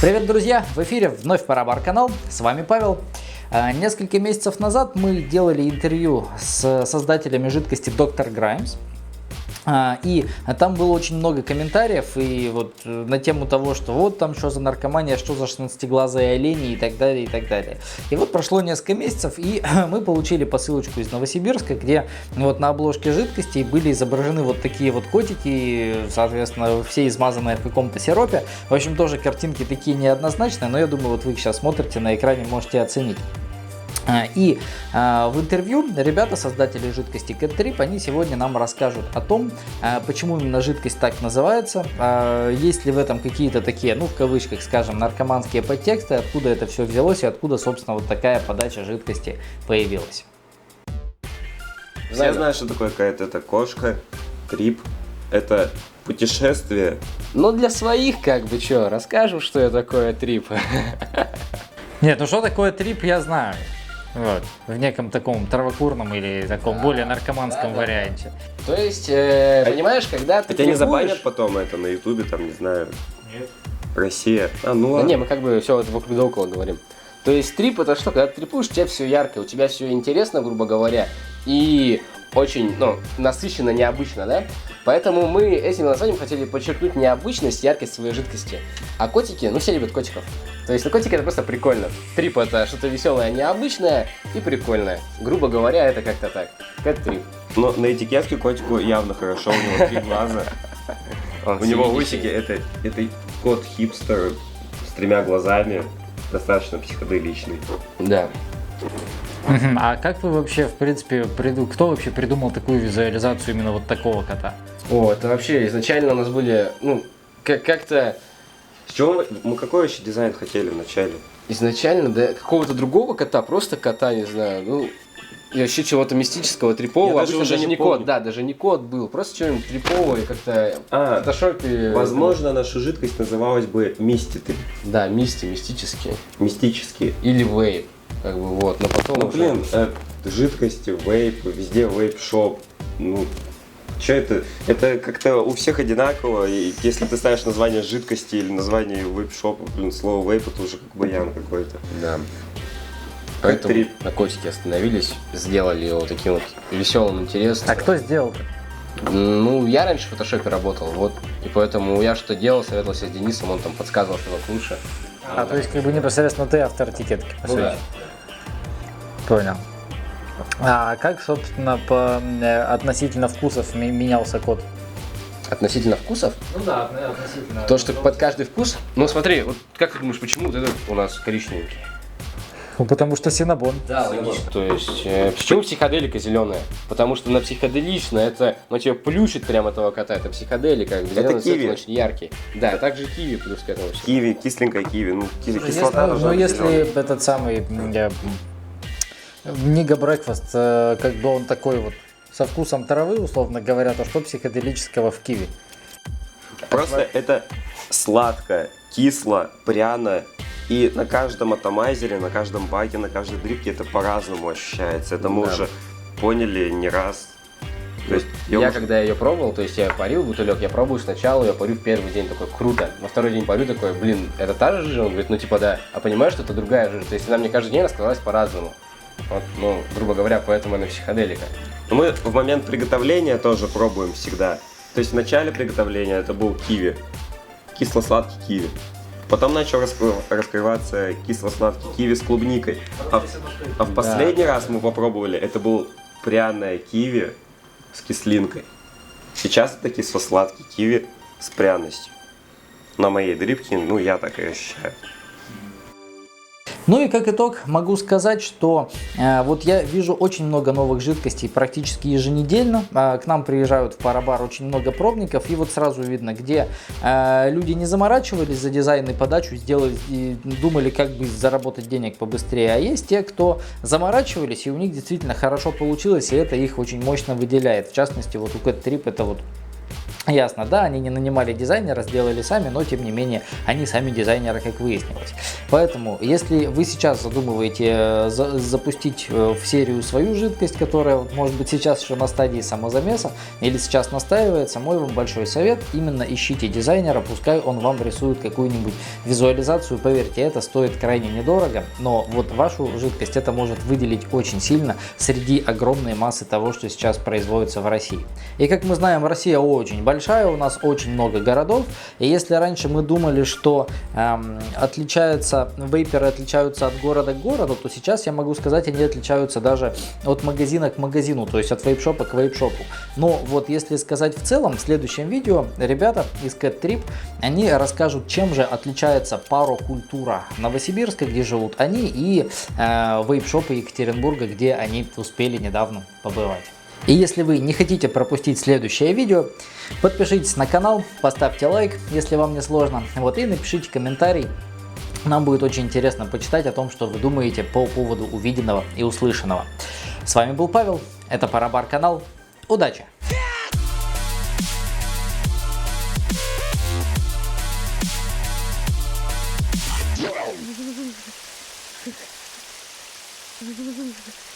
Привет, друзья! В эфире вновь Парабар канал. С вами Павел. Несколько месяцев назад мы делали интервью с создателями жидкости Dr. Grimes. И там было очень много комментариев и вот на тему того, что вот там что за наркомания, что за 16-глазые олени и так далее, и так далее. И вот прошло несколько месяцев, и мы получили посылочку из Новосибирска, где вот на обложке жидкости были изображены вот такие вот котики, соответственно, все измазанные в каком-то сиропе. В общем, тоже картинки такие неоднозначные, но я думаю, вот вы их сейчас смотрите на экране, можете оценить. И в интервью ребята, создатели жидкости Cat Trip, они сегодня нам расскажут о том, почему именно жидкость так называется, есть ли в этом какие-то такие, ну в кавычках скажем, наркоманские подтексты, откуда это все взялось и откуда, собственно, вот такая подача жидкости появилась. Все знают, что такое какая-то эта кошка, трип, это путешествие. Ну для своих как бы что, расскажем, что такое трип. Нет, ну что такое трип, я знаю. Вот, в неком таком травокурном или таком более наркоманском варианте. То есть, понимаешь, когда ты Тебя не трипуешь- забанят потом это на ютубе, там, не знаю. Нет. Россия. Ну Да ладно. не, мы как бы все это вокруг да около говорим. То есть трип это что, когда ты трипуешь, у тебя все ярко, у тебя все интересно, грубо говоря, и очень, насыщенно, необычно, да? Поэтому мы этим названием хотели подчеркнуть необычность, яркость своей жидкости. А котики, все любят котиков. То есть, котики это просто прикольно. Трип это что-то веселое, необычное и прикольное. Грубо говоря, это как-то так. Как трип. Но на этикетке котику явно хорошо, у него 3 глаза. У него усики, это кот-хипстер с 3 глазами, достаточно психоделичный. Да. А как вы вообще, в принципе, кто вообще придумал такую визуализацию именно вот такого кота? Это вообще изначально у нас были, как-то С чего мы какой вообще дизайн хотели вначале? изначально, да, какого-то другого кота, просто кота, не знаю, и вообще чего-то мистического, трипового. Я даже Обычно уже даже не не кот, помню. да, даже не кот был, просто что-нибудь триповое, как-то в фотошопе. Возможно, наша жидкость называлась бы миститрип, Да, мистические. мистические. Или вейп, как бы вот, но потом уже- Жидкости, вейп, везде вейп-шоп. Что это? Это как-то у всех одинаково, и если ты ставишь название жидкости или название вейп-шопа, слово вейп это уже как баян какой-то. Да. Поэтому трип. на котике остановились, сделали его таким вот веселым, интересным. А кто сделал? Я раньше в фотошопе работал, вот, и поэтому я что делал, советовался с Денисом, он там подсказывал, что как лучше. То есть как бы непосредственно ты автор этикетки, по сути. Да. Понял. А как, собственно, относительно вкусов менялся кот? Относительно вкусов, Да, относительно. то, что под каждый вкус, смотри, вот как ты думаешь, почему вот этот у нас коричневенький? Потому что синнабон. Да, логично. То есть, почему психоделика зеленая? Потому что на психоделично это, тебя плющит прямо этого кота, это психоделика, зелёный цвет, киви. он очень яркий. Да, также киви плюс к этому всему. Киви, кисленькая киви, кислота должна быть если зелёная. этот самый Нига Брекфаст, как бы он такой вот со вкусом травы, условно говоря, то что психоделического в киви? Просто это сладко, кисло, пряно. И на каждом атомайзере, на каждом баке, на каждой дрипке это по-разному ощущается. Это мы Да. уже поняли не раз. То есть Когда ее пробовал, то есть я парил бутылек, я пробую сначала, я парю в первый день, такой, круто. На второй день парю, такой, это та же жижа? Он говорит, да. А понимаешь, что это другая жижа? То есть она мне каждый день раскрывалась по-разному. Вот, грубо говоря, поэтому она психоделика. мы в момент приготовления тоже пробуем всегда. То есть в начале приготовления это был киви, кисло-сладкий киви. Потом начал раскрываться кисло-сладкий киви с клубникой. А в последний раз мы попробовали, это был пряное киви с кислинкой. Сейчас это кисло-сладкий киви с пряностью. На моей дрипке, я так и ощущаю. Ну и как итог могу сказать, что вот я вижу очень много новых жидкостей практически еженедельно. К нам приезжают в Парабар очень много пробников, и вот сразу видно, где люди не заморачивались за дизайн и подачу, сделали и думали, как бы заработать денег побыстрее. А есть те, кто заморачивались, и у них действительно хорошо получилось, и это их очень мощно выделяет. В частности, вот у Cat Trip это вот Ясно, да, они не нанимали дизайнера, сделали сами, но тем не менее они сами дизайнеры, как выяснилось. Поэтому, если вы сейчас задумываете запустить в серию свою жидкость, которая может быть сейчас еще на стадии самозамеса или сейчас настаивается, мой вам большой совет: именно ищите дизайнера, пускай он вам рисует какую-нибудь визуализацию. Поверьте, это стоит крайне недорого, но вот вашу жидкость это может выделить очень сильно среди огромной массы того, что сейчас производится в России. И как мы знаем, Россия очень большая, у нас очень много городов, и если раньше мы думали, что вейперы отличаются от города к городу, то сейчас я могу сказать, они отличаются даже от магазина к магазину, то есть от вейп-шопа к вейп-шопу. Но вот если сказать в целом, в следующем видео ребята из Cat Trip, они расскажут, чем же отличается парокультура Новосибирска, где живут они, и вейп-шопы Екатеринбурга, где они успели недавно побывать. И если вы не хотите пропустить следующее видео, подпишитесь на канал, поставьте лайк, если вам не сложно, вот, и напишите комментарий. Нам будет очень интересно почитать о том, что вы думаете по поводу увиденного и услышанного. С вами был Павел, это Парабар канал. Удачи! Thank you.